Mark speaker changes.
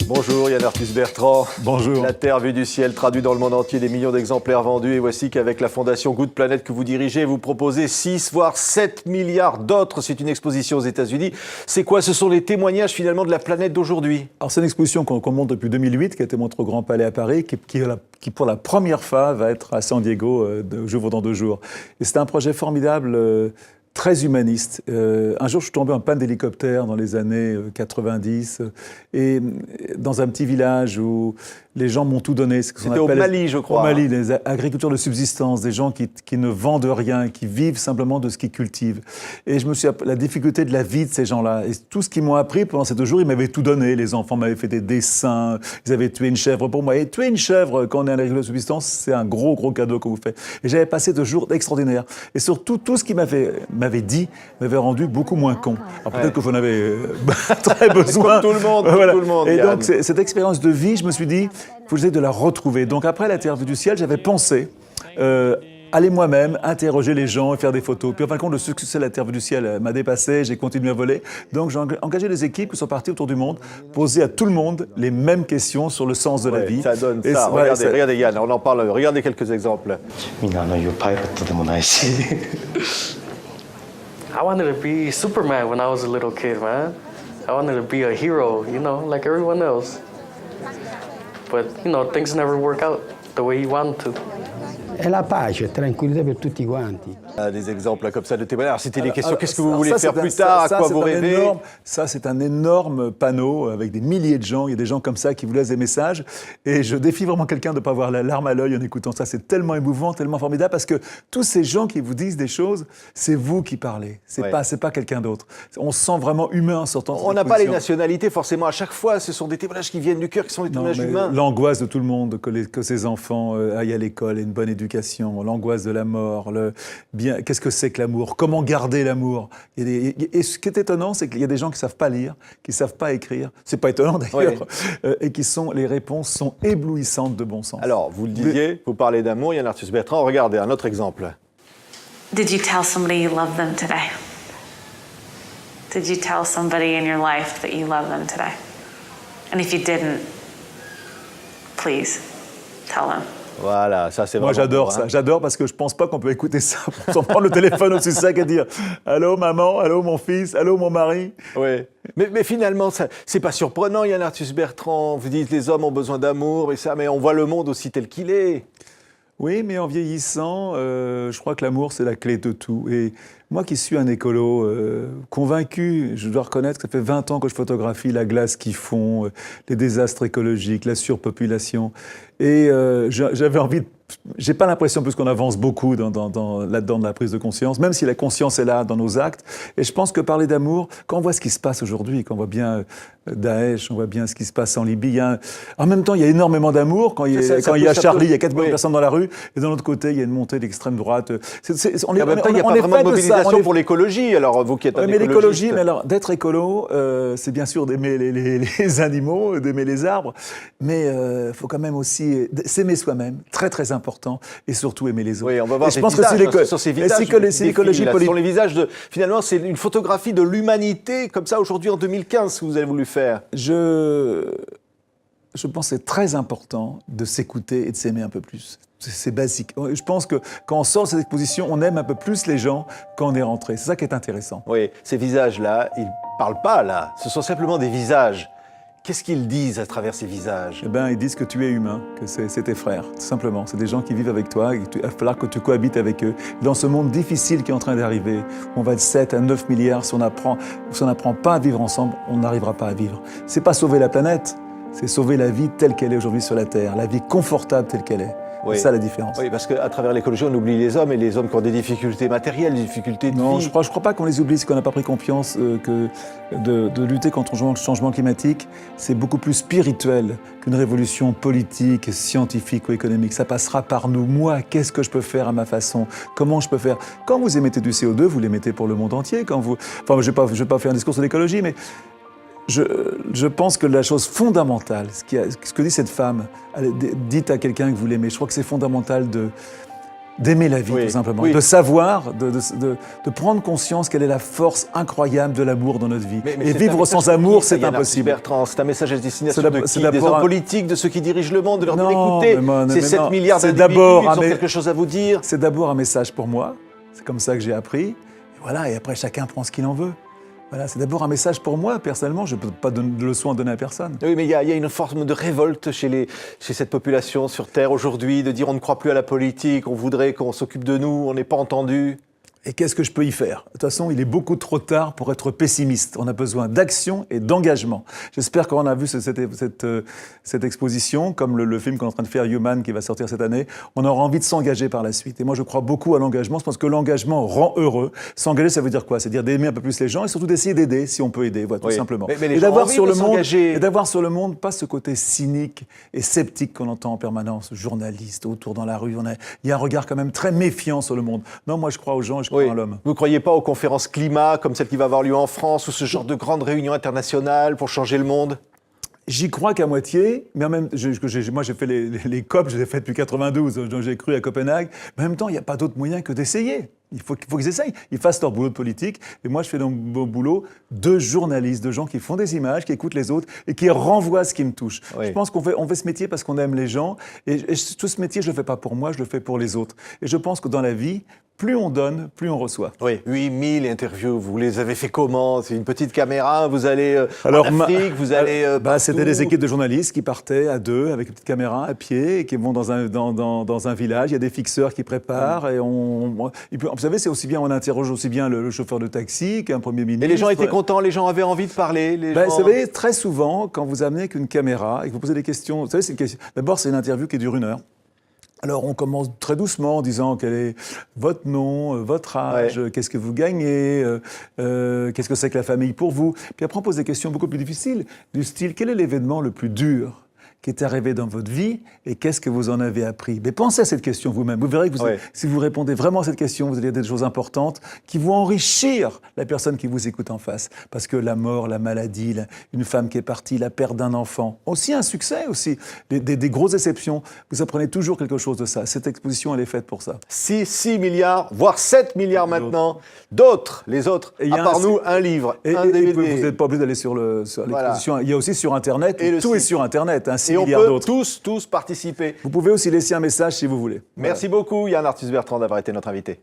Speaker 1: Bonjour Yann Arthus Bertrand.
Speaker 2: Bonjour.
Speaker 1: La Terre vue du ciel, traduit dans le monde entier, des millions d'exemplaires vendus. Et voici qu'avec la fondation Good Planet que vous dirigez, vous proposez 6 voire 7 milliards d'autres. C'est une exposition aux États-Unis. C'est quoi? Ce sont les témoignages finalement de la planète d'aujourd'hui.
Speaker 2: Alors c'est une exposition qu'on monte depuis 2008, qui a été montrée au Grand Palais à Paris, qui pour la première fois va être à San Diego dans 2 jours. Et c'est un projet formidable. Très humaniste. Un jour, je suis tombé en panne d'hélicoptère dans les années 90 et dans un petit village où les gens m'ont tout donné.
Speaker 1: C'était au Mali, je crois.
Speaker 2: Au Mali, les agriculteurs de subsistance, des gens qui ne vendent rien, qui vivent simplement de ce qu'ils cultivent. Et je me suis la difficulté de la vie de ces gens-là. Et tout ce qu'ils m'ont appris pendant ces 2 jours, ils m'avaient tout donné. Les enfants m'avaient fait des dessins, ils avaient tué une chèvre pour moi. Et tuer une chèvre quand on est un agriculteur de subsistance, c'est un gros gros cadeau qu'on vous fait. Et j'avais passé 2 jours extraordinaires. Et surtout, tout ce qu'ils m'avaient dit m'avait rendu beaucoup moins con. Alors peut-être que vous en avez très besoin.
Speaker 1: Comme tout le monde,
Speaker 2: voilà.
Speaker 1: tout le monde.
Speaker 2: Et
Speaker 1: Yann.
Speaker 2: donc cette expérience de vie, je me suis dit, il faut que j'essaie de la retrouver. Donc après la Terre vue du ciel, j'avais pensé aller moi-même interroger les gens et faire des photos. Puis en fin de compte, le succès de la Terre vue du ciel m'a dépassé, j'ai continué à voler. Donc j'ai engagé des équipes qui sont parties autour du monde, poser à tout le monde les mêmes questions sur le sens de la vie.
Speaker 1: Ça donne
Speaker 2: et
Speaker 1: ça. Regardez Yann, on en parle. Regardez quelques exemples.
Speaker 3: I wanted to be Superman when I was a little kid, man. I wanted to be a hero, you know, like everyone else. But, you know, things never work out the way you want to.
Speaker 4: È la pace e tranquillità per tutti quanti.
Speaker 1: Des exemples comme ça de témoignages. Alors, c'était les questions. Qu'est-ce que vous voulez faire plus tard? À quoi vous rêvez?
Speaker 2: Ça, c'est un énorme panneau avec des milliers de gens. Il y a des gens comme ça qui vous laissent des messages. Et je défie vraiment quelqu'un de ne pas avoir la larme à l'œil en écoutant ça. C'est tellement émouvant, tellement formidable, parce que tous ces gens qui vous disent des choses, c'est vous qui parlez. C'est pas quelqu'un d'autre. On se sent vraiment humain en sortant de cette
Speaker 1: On n'a pas les
Speaker 2: exposition.
Speaker 1: nationalités, forcément. À chaque fois, ce sont des témoignages qui viennent du cœur, qui sont des témoignages humains.
Speaker 2: L'angoisse de tout le monde, que ces enfants aillent à l'école, aient une bonne éducation, l'angoisse de la mort, qu'est-ce que c'est que l'amour, comment garder l'amour. Et ce qui est étonnant, c'est qu'il y a des gens qui ne savent pas lire, qui ne savent pas écrire, c'est pas étonnant d'ailleurs, et les réponses sont éblouissantes de bon sens.
Speaker 1: Alors, vous le disiez, vous parlez d'amour, Yann Arthus Bertrand, regardez un autre exemple.
Speaker 5: Did you tell somebody you love them today? Did you tell somebody in your life that you love them today? And if you didn't, please tell them.
Speaker 1: Voilà, ça c'est vraiment...
Speaker 2: Moi j'adore ça, j'adore parce que je pense pas qu'on peut écouter ça pour s'en prendre le téléphone au-dessus de ça et dire « Allô maman, allô mon fils, allô mon mari ».
Speaker 1: Oui, mais finalement, c'est pas surprenant, Yann Arthus Bertrand. Vous dites les hommes ont besoin d'amour, mais on voit le monde aussi tel qu'il est.
Speaker 2: Oui, mais en vieillissant, je crois que l'amour, c'est la clé de tout. Et moi qui suis un écolo convaincu, je dois reconnaître que ça fait 20 ans que je photographie la glace qui fond, les désastres écologiques, la surpopulation. Et j'avais envie de... J'ai pas l'impression, plus qu'on avance beaucoup là-dedans de la prise de conscience, même si la conscience est là dans nos actes. Et je pense que parler d'amour, quand on voit ce qui se passe aujourd'hui, quand on voit bien Daesh, on voit bien ce qui se passe en Libye, en même temps, il y a énormément d'amour. Quand il y a Charlie, il y a 4 millions de personnes dans la rue, et de l'autre côté, il y a une montée de l'extrême droite.
Speaker 1: En même temps, il n'y a pas vraiment de mobilisation pour l'écologie, alors vous qui êtes un écologiste.
Speaker 2: Mais l'écologie, d'être écolo, c'est bien sûr d'aimer les animaux, d'aimer les arbres, mais il faut quand même aussi s'aimer soi-même, très très important, et surtout aimer les autres.
Speaker 1: Oui, on va voir
Speaker 2: je pense que
Speaker 1: c'est l'écologie politique. Sur les visages finalement, c'est une photographie de l'humanité, comme ça, aujourd'hui, en 2015, que vous avez voulu faire.
Speaker 2: Je pense que c'est très important de s'écouter et de s'aimer un peu plus. C'est basique. Je pense que quand on sort de cette exposition, on aime un peu plus les gens quand on est rentré. C'est ça qui est intéressant.
Speaker 1: Oui, ces visages-là, ils ne parlent pas, là. Ce sont simplement des visages. Qu'est-ce qu'ils disent à travers ces visages?
Speaker 2: Eh bien, ils disent que tu es humain, que c'est tes frères, tout simplement. C'est des gens qui vivent avec toi, il va falloir que tu cohabites avec eux. Dans ce monde difficile qui est en train d'arriver, on va de 7 à 9 milliards, si on n'apprend pas à vivre ensemble, on n'arrivera pas à vivre. C'est pas sauver la planète, c'est sauver la vie telle qu'elle est aujourd'hui sur la Terre, la vie confortable telle qu'elle est.
Speaker 1: Oui.
Speaker 2: C'est ça la différence.
Speaker 1: Oui, parce qu'à travers l'écologie, on oublie les hommes, et les hommes qui ont des difficultés matérielles, des difficultés de vie.
Speaker 2: Non, je crois pas qu'on les oublie, c'est qu'on n'a pas pris confiance que de lutter contre le changement climatique, c'est beaucoup plus spirituel qu'une révolution politique, scientifique ou économique. Ça passera par nous. Moi, qu'est-ce que je peux faire à ma façon? Comment je peux faire? Quand vous émettez du CO2, vous l'émettez pour le monde entier. Je vais pas faire un discours sur l'écologie, mais je pense que la chose fondamentale, ce que dit cette femme, dites à quelqu'un que vous l'aimez, je crois que c'est fondamental d'aimer la vie,
Speaker 1: Oui,
Speaker 2: tout simplement.
Speaker 1: oui.
Speaker 2: De savoir, de prendre conscience quelle est la force incroyable de l'amour dans notre vie.
Speaker 1: Mais
Speaker 2: et
Speaker 1: c'est un
Speaker 2: vivre
Speaker 1: message
Speaker 2: sans
Speaker 1: pour
Speaker 2: amour,
Speaker 1: qui,
Speaker 2: c'est
Speaker 1: Yann
Speaker 2: impossible.
Speaker 1: Bertrand, c'est un message à destination
Speaker 2: C'est
Speaker 1: de
Speaker 2: d'ab-
Speaker 1: qui?
Speaker 2: c'est
Speaker 1: Des
Speaker 2: d'abord
Speaker 1: hommes
Speaker 2: un-
Speaker 1: politiques, de ceux qui dirigent le monde, de leur dire
Speaker 2: Non,
Speaker 1: écoutez,
Speaker 2: mais
Speaker 1: ces 7
Speaker 2: non.
Speaker 1: milliards
Speaker 2: C'est
Speaker 1: d'individus,
Speaker 2: d'abord
Speaker 1: ils
Speaker 2: un
Speaker 1: ont
Speaker 2: mé-
Speaker 1: quelque chose à vous dire.
Speaker 2: C'est d'abord un message pour moi, c'est comme ça que j'ai appris. Et voilà, et après chacun prend ce qu'il en veut. Voilà, c'est d'abord un message pour moi, personnellement, je ne peux pas de leçon à donner à personne.
Speaker 1: Oui, mais il y a une forme de révolte chez cette population sur Terre aujourd'hui, de dire on ne croit plus à la politique, on voudrait qu'on s'occupe de nous, on n'est pas entendu.
Speaker 2: Et qu'est-ce que je peux y faire? De toute façon, il est beaucoup trop tard pour être pessimiste. On a besoin d'action et d'engagement. J'espère qu'on a vu cette exposition, comme le film qu'on est en train de faire, Human, qui va sortir cette année, on aura envie de s'engager par la suite. Et moi, je crois beaucoup à l'engagement. Je pense que l'engagement rend heureux. S'engager, ça veut dire quoi? C'est-à-dire d'aimer un peu plus les gens et surtout d'essayer d'aider, si on peut aider, voilà, tout
Speaker 1: Oui.
Speaker 2: simplement.
Speaker 1: Mais les
Speaker 2: Et
Speaker 1: gens ont
Speaker 2: d'avoir
Speaker 1: envie
Speaker 2: sur
Speaker 1: de
Speaker 2: le monde,
Speaker 1: s'engager.
Speaker 2: et d'avoir sur le monde pas ce côté cynique et sceptique qu'on entend en permanence, journaliste autour dans la rue. Il y a un regard quand même très méfiant sur le monde. Non, moi, je crois aux gens et je crois
Speaker 1: Oui.
Speaker 2: à l'homme.
Speaker 1: Vous ne croyez pas aux conférences climat, comme celle qui va avoir lieu en France, ou ce genre de grandes réunions internationales pour changer le monde?
Speaker 2: J'y crois qu'à moitié, mais en même moi j'ai fait les COP, je les ai fait depuis 92, donc j'ai cru à Copenhague, mais en même temps, il n'y a pas d'autre moyen que d'essayer. Il faut qu'ils essayent, ils fassent leur boulot de politique, et moi je fais mon boulot de journaliste, de gens qui font des images, qui écoutent les autres, et qui renvoient ce qui me touche.
Speaker 1: Oui.
Speaker 2: Je pense qu'on fait ce métier parce qu'on aime les gens, et tout ce métier, je ne le fais pas pour moi, je le fais pour les autres. Et je pense que dans la vie, plus on donne, plus on reçoit.
Speaker 1: Oui, 8000 interviews, vous les avez fait comment? C'est une petite caméra, vous allez en
Speaker 2: Alors,
Speaker 1: Afrique, vous allez
Speaker 2: c'était
Speaker 1: partout.
Speaker 2: des équipes de journalistes qui partaient à deux avec une petite caméra à pied et qui vont dans un village. Il y a des fixeurs qui préparent et et puis, vous savez, c'est aussi bien, on interroge aussi bien le chauffeur de taxi qu'un premier ministre.
Speaker 1: Et les gens étaient contents, les gens avaient envie de parler. Les gens...
Speaker 2: Vous savez, très souvent, quand vous amenez qu'une caméra et que vous posez des questions, vous savez, d'abord, c'est une interview qui dure 1 heure. Alors, on commence très doucement en disant quel est votre nom, votre âge, qu'est-ce que vous gagnez, qu'est-ce que c'est que la famille pour vous. Puis après, on pose des questions beaucoup plus difficiles, du style, quel est l'événement le plus dur qui est arrivé dans votre vie et qu'est-ce que vous en avez appris? Mais pensez à cette question vous-même. Vous verrez que si vous répondez vraiment à cette question, vous allez dire des choses importantes qui vont enrichir la personne qui vous écoute en face. Parce que la mort, la maladie, une femme qui est partie, la perte d'un enfant, aussi un succès, aussi des grosses déceptions. Vous apprenez toujours quelque chose de ça. Cette exposition, elle est faite pour ça.
Speaker 1: 6 milliards, voire 7 milliards maintenant. D'autres, les autres,
Speaker 2: Et il y
Speaker 1: à
Speaker 2: a
Speaker 1: part nous, un livre, un DVD.
Speaker 2: Vous n'êtes pas obligé d'aller sur l'exposition. Il y a aussi sur Internet.
Speaker 1: Et le
Speaker 2: Tout est
Speaker 1: site.
Speaker 2: sur Internet. 6
Speaker 1: Et on
Speaker 2: milliards
Speaker 1: peut
Speaker 2: d'autres.
Speaker 1: tous participer.
Speaker 2: Vous pouvez aussi laisser un message si vous voulez.
Speaker 1: Merci beaucoup, Yann Arthus Bertrand, d'avoir été notre invité.